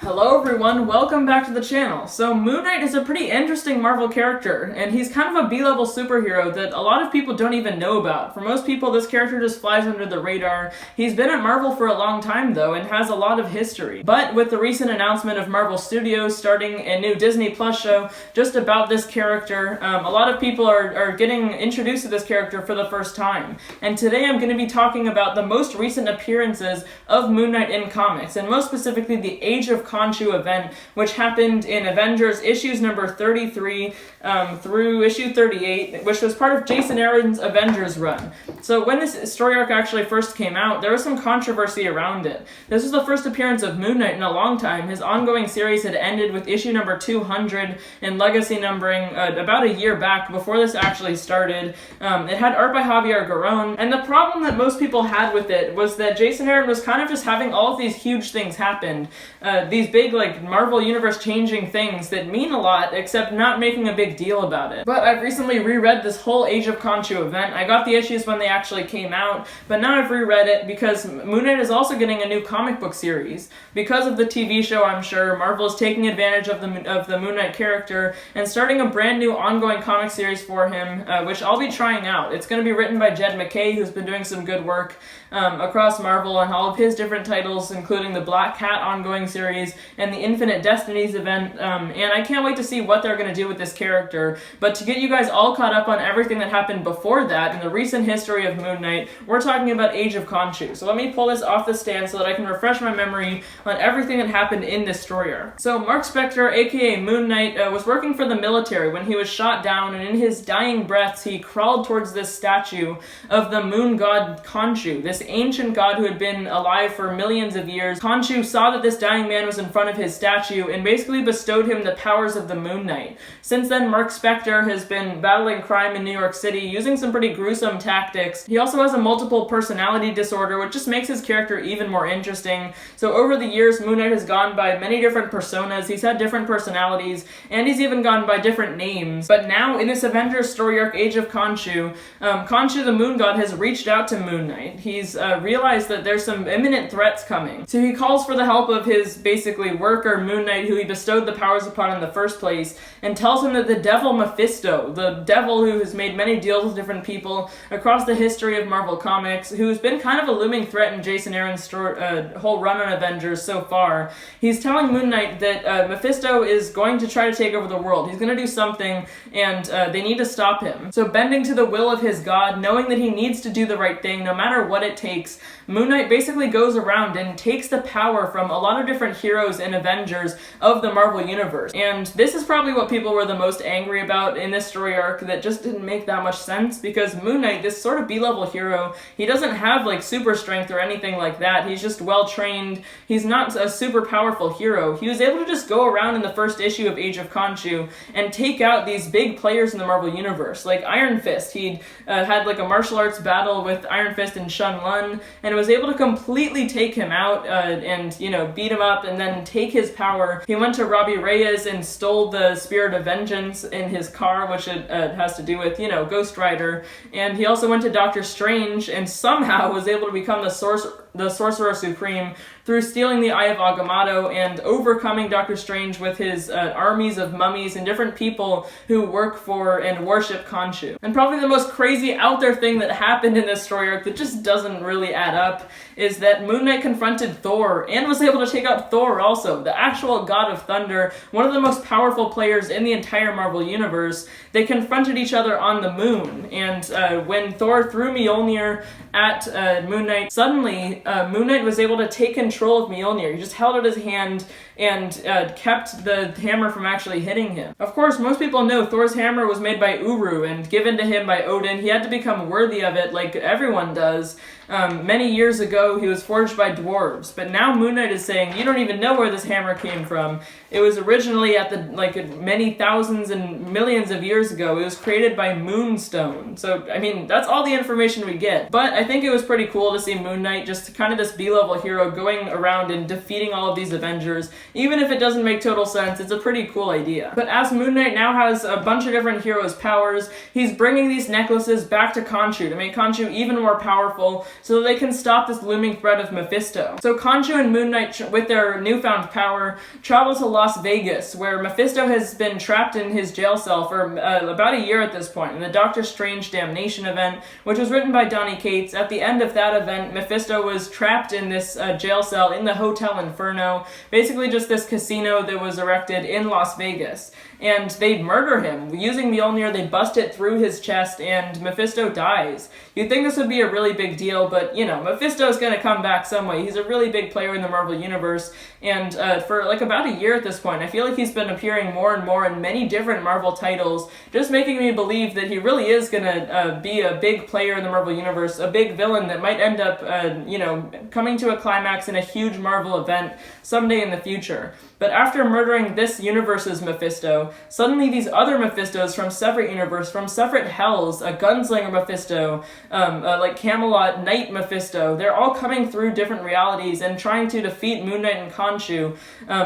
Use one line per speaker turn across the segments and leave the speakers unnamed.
Hello everyone, welcome back to the channel. So Moon Knight is a pretty interesting Marvel character, and he's kind of a B-level superhero that a lot of people don't even know about. For most people, this character just flies under the radar. He's been at Marvel for a long time though, and has a lot of history. But with the recent announcement of Marvel Studios starting a new Disney Plus show just about this character, a lot of people are getting introduced to this character for the first time. And today I'm going to be talking about the most recent appearances of Moon Knight in comics, and most specifically the Age of Khonshu event, which happened in Avengers issues number 33 through issue 38, which was part of Jason Aaron's Avengers run. So when this story arc actually first came out, there was some controversy around it. This was the first appearance of Moon Knight in a long time. His ongoing series had ended with issue number 200 and legacy numbering about a year back before this actually started. It had art by Javier Garrón, and the problem that most people had with it was that Jason Aaron was kind of just having all of these huge things happen. These big, like, Marvel Universe changing things that mean a lot, except not making a big deal about it. But I've recently reread this whole Age of Khonshu event. I got the issues when they actually came out, but now I've reread it because Moon Knight is also getting a new comic book series. Because of the TV show, I'm sure, Marvel is taking advantage of the Moon Knight character and starting a brand new ongoing comic series for him, which I'll be trying out. It's going to be written by Jed MacKay, who's been doing some good work across Marvel on all of his different titles, including the Black Cat ongoing series and the Infinite Destinies event, and I can't wait to see what they're going to do with this character. But to get you guys all caught up on everything that happened before that in the recent history of Moon Knight, we're talking about Age of Khonshu. So let me pull this off the stand so that I can refresh my memory on everything that happened in this story arc. So Mark Spector, aka Moon Knight, was working for the military when he was shot down, and in his dying breaths he crawled towards this statue of the moon god Khonshu, this ancient god who had been alive for millions of years. Khonshu saw that this dying man was in front of his statue and basically bestowed him the powers of the Moon Knight. Since then, Mark Spector has been battling crime in New York City using some pretty gruesome tactics. He also has a multiple personality disorder, which just makes his character even more interesting. So over the years, Moon Knight has gone by many different personas, he's had different personalities, and he's even gone by different names. But now, in this Avengers story arc, Age of Khonshu, Khonshu the moon god has reached out to Moon Knight. He's realized that there's some imminent threats coming. So he calls for the help of his, basically, worker, Moon Knight, who he bestowed the powers upon in the first place, and tells him that the devil Mephisto, the devil who has made many deals with different people across the history of Marvel Comics, who's been kind of a looming threat in Jason Aaron's whole run on Avengers so far, he's telling Moon Knight that Mephisto is going to try to take over the world. He's going to do something, and they need to stop him. So bending to the will of his god, knowing that he needs to do the right thing no matter what it takes, Moon Knight basically goes around and takes the power from a lot of different heroes and Avengers of the Marvel Universe. And this is probably what people were the most angry about in this story arc, that just didn't make that much sense, because Moon Knight, this sort of B-level hero, he doesn't have like super strength or anything like that. He's just well trained. He's not a super powerful hero. He was able to just go around in the first issue of Age of Khonshu and take out these big players in the Marvel Universe, like Iron Fist. He'd had like a martial arts battle with Iron Fist and Shun Lun, and was able to completely take him out and, you know, beat him up and then take his power. He went to Robbie Reyes and stole the Spirit of Vengeance in his car, which it has to do with, you know, Ghost Rider. And he also went to Doctor Strange and somehow was able to become the Sorcerer Supreme through stealing the Eye of Agamotto and overcoming Doctor Strange with his armies of mummies and different people who work for and worship Khonshu. And probably the most crazy out there thing that happened in this story arc that just doesn't really add up is that Moon Knight confronted Thor and was able to take out Thor also, the actual god of thunder, one of the most powerful players in the entire Marvel Universe. They confronted each other on the moon, and when Thor threw Mjolnir at Moon Knight, suddenly Moon Knight was able to take control of Mjolnir. He just held out his hand and kept the hammer from actually hitting him. Of course, most people know Thor's hammer was made by Uru and given to him by Odin. He had to become worthy of it like everyone does. Many years ago, he was forged by dwarves, but now Moon Knight is saying, you don't even know where this hammer came from. It was originally at the, many thousands and millions of years ago. It was created by Moonstone. So, I mean, that's all the information we get. But I think it was pretty cool to see Moon Knight, just kind of this B-level hero, going around and defeating all of these Avengers. Even if it doesn't make total sense, it's a pretty cool idea. But as Moon Knight now has a bunch of different heroes' powers, he's bringing these necklaces back to Khonshu to make Khonshu even more powerful, so that they can stop this looming threat of Mephisto. So Khonshu and Moon Knight, with their newfound power, travel to Las Vegas, where Mephisto has been trapped in his jail cell for about a year at this point, in the Doctor Strange Damnation event, which was written by Donny Cates. At the end of that event, Mephisto was trapped in this jail cell in the Hotel Inferno, basically just this casino that was erected in Las Vegas. And they murder him. Using Mjolnir, they bust it through his chest, and Mephisto dies. You'd think this would be a really big deal, but, you know, Mephisto's gonna come back some way. He's a really big player in the Marvel Universe, and for like about a year at this point, I feel like he's been appearing more and more in many different Marvel titles, just making me believe that he really is gonna be a big player in the Marvel Universe, a big villain that might end up, you know, coming to a climax in a huge Marvel event someday in the future. But after murdering this universe's Mephisto, suddenly these other Mephistos from separate universe, from separate hells, a gunslinger Mephisto, like Camelot Knight Mephisto, they're all coming through different realities and trying to defeat Moon Knight and Khonshu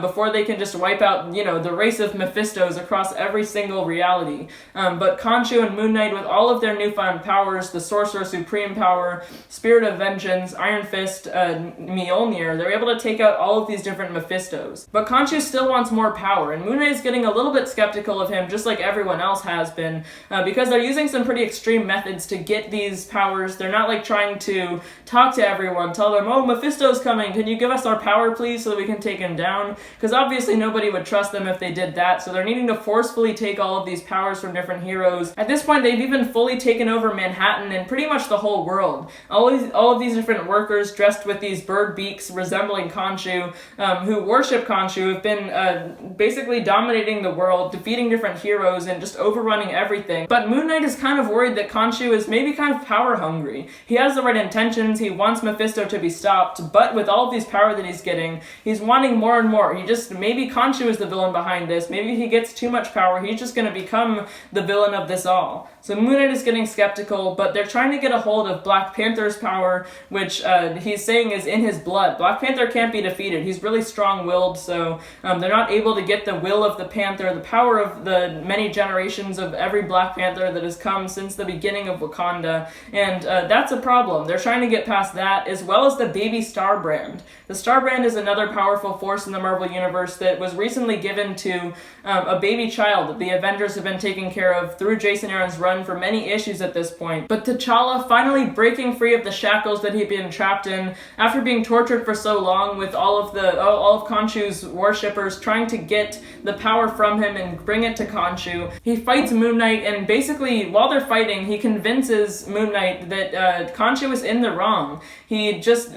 before they can just wipe out, you know, the race of Mephistos across every single reality. But Khonshu and Moon Knight, with all of their newfound powers, the Sorcerer Supreme power, Spirit of Vengeance, Iron Fist, Mjolnir, they're able to take out all of these different Mephistos. But Khonshu still wants more power, and Moon Knight is getting a little bit skeptical of him, just like everyone else has been, because they're using some pretty extreme methods to get these powers. They're not like trying to talk to everyone, tell them, oh, Mephisto's coming, can you give us our power please so that we can take him down? Because obviously nobody would trust them if they did that, so they're needing to forcefully take all of these powers from different heroes. At this point, they've even fully taken over Manhattan and pretty much the whole world. All of these different workers dressed with these bird beaks resembling Khonshu, who worship Khonshu, have been basically dominating the world, defeating different heroes, and just overrunning everything. But Moon Knight is kind of worried that Khonshu is maybe kind of power hungry. He has the right intentions, he wants Mephisto to be stopped, but with all of these power that he's getting, he's wanting more and more. Maybe Khonshu is the villain behind this, maybe he gets too much power, he's just gonna become the villain of this all. So Moon Knight is getting skeptical, but they're trying to get a hold of Black Panther's power, which he's saying is in his blood. Black Panther can't be defeated. He's really strong-willed, so they're not able to get the will of the Panther, the power of the many generations of every Black Panther that has come since the beginning of Wakanda, and that's a problem. They're trying to get past that, as well as the baby Star Brand. The Star Brand is another powerful force in the Marvel Universe that was recently given to a baby child that the Avengers have been taking care of through Jason Aaron's run for many issues at this point. But T'Challa finally breaking free of the shackles that he'd been trapped in after being tortured for so long with all of Khonshu's worshippers trying to get the power from him and bring it to Khonshu. He fights Moon Knight, and basically while they're fighting, he convinces Moon Knight that Khonshu is in the wrong. He just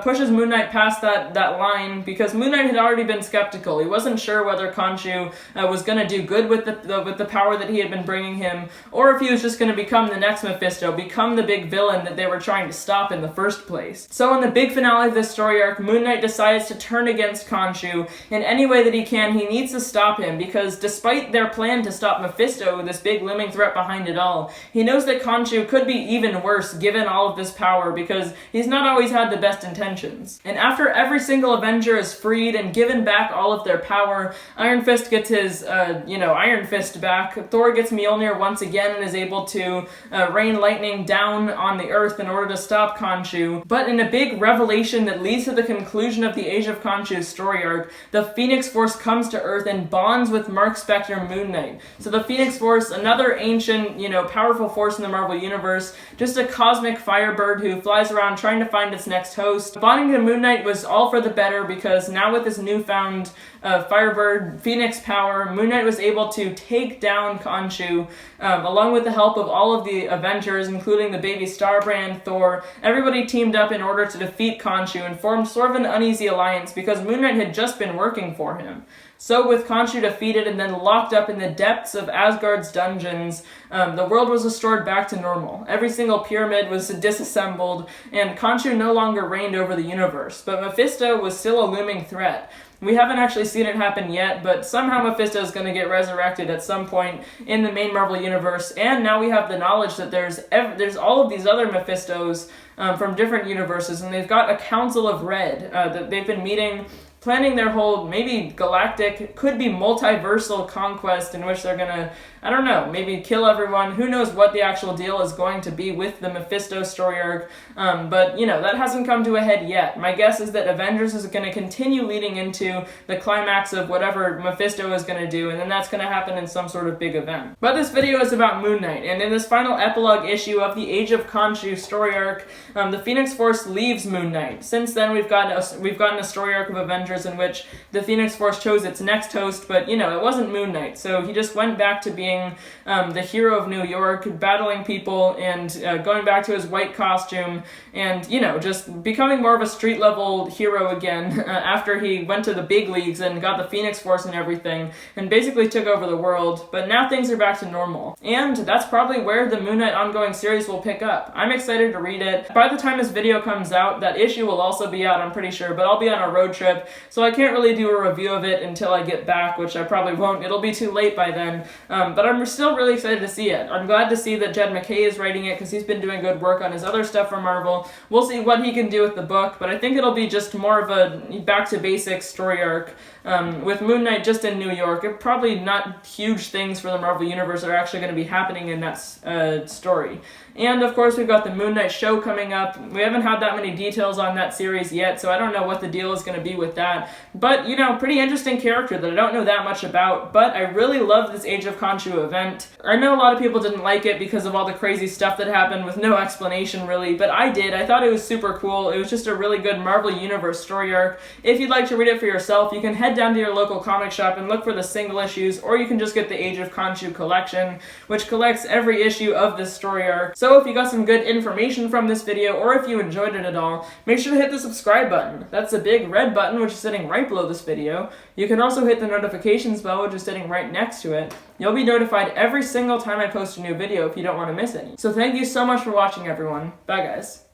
pushes Moon Knight past that line because Moon Knight had already been skeptical. He wasn't sure whether Khonshu was going to do good with the power that he had been bringing him, or if he was just going to become the next Mephisto, become the big villain that they were trying to stop in the first place. So in the big finale of this story arc, Moon Knight decides to turn against Khonshu in any way that he can. He needs to stop him, because despite their plan to stop Mephisto, this big looming threat behind it all, he knows that Khonshu could be even worse given all of this power, because he's not always had the best intentions. And after every single Avenger is freed and given back all of their power, Iron Fist gets his, Iron Fist back, Thor gets Mjolnir once again and is able to rain lightning down on the earth in order to stop Khonshu. But in a big revelation that leads to the conclusion of the Age of Khonshu story arc, the Phoenix Force comes to Earth and bonds with Mark Spector Moon Knight. So the Phoenix Force, another ancient, powerful force in the Marvel Universe, just a cosmic firebird who flies around trying to find its next host. Bonding to Moon Knight was all for the better, because now with this newfound Firebird Phoenix power, Moon Knight was able to take down Khonshu, along with the help of all of the Avengers, including the baby Star Brand, Thor. Everybody teamed up in order to defeat Khonshu and formed sort of an uneasy alliance because Moon Knight had just been working for him. So with Khonshu defeated and then locked up in the depths of Asgard's dungeons, the world was restored back to normal. Every single pyramid was disassembled, and Khonshu no longer reigned over the universe. But Mephisto was still a looming threat. We haven't actually seen it happen yet, but somehow Mephisto is going to get resurrected at some point in the main Marvel Universe, and now we have the knowledge that there's all of these other Mephistos from different universes, and they've got a Council of Red that they've been meeting planning their whole maybe galactic, could be multiversal conquest in which they're gonna, I don't know, maybe kill everyone. Who knows what the actual deal is going to be with the Mephisto story arc, but you know, that hasn't come to a head yet. My guess is that Avengers is going to continue leading into the climax of whatever Mephisto is going to do, and then that's going to happen in some sort of big event. But this video is about Moon Knight, and in this final epilogue issue of the Age of Khonshu story arc, the Phoenix Force leaves Moon Knight. Since then, we've gotten a story arc of Avengers in which the Phoenix Force chose its next host, but you know, it wasn't Moon Knight, so he just went back to being the hero of New York, battling people, and going back to his white costume, and you know, just becoming more of a street level hero again after he went to the big leagues and got the Phoenix Force and everything, and basically took over the world. But now things are back to normal, and that's probably where the Moon Knight ongoing series will pick up. I'm excited to read it. By the time this video comes out, that issue will also be out, I'm pretty sure, but I'll be on a road trip, so I can't really do a review of it until I get back, which I probably won't. It'll be too late by then, but I'm still really excited to see it. I'm glad to see that Jed MacKay is writing it because he's been doing good work on his other stuff for Marvel. We'll see what he can do with the book, but I think it'll be just more of a back to basics story arc with Moon Knight just in New York. Probably not huge things for the Marvel Universe that are actually going to be happening in that story. And of course, we've got the Moon Knight show coming up. We haven't had that many details on that series yet, so I don't know what the deal is going to be with that. But, you know, pretty interesting character that I don't know that much about, but I really love this Age of Khonshu event. I know a lot of people didn't like it because of all the crazy stuff that happened with no explanation, really, but I did. I thought it was super cool. It was just a really good Marvel Universe story arc. If you'd like to read it for yourself, you can head down to your local comic shop and look for the single issues, or you can just get the Age of Khonshu collection, which collects every issue of this story arc. So if you got some good information from this video, or if you enjoyed it at all, make sure to hit the subscribe button. That's the big red button, which is sitting right below this video. You can also hit the notifications bell, which is sitting right next to it. You'll be notified every single time I post a new video if you don't want to miss any. So thank you so much for watching, everyone. Bye, guys.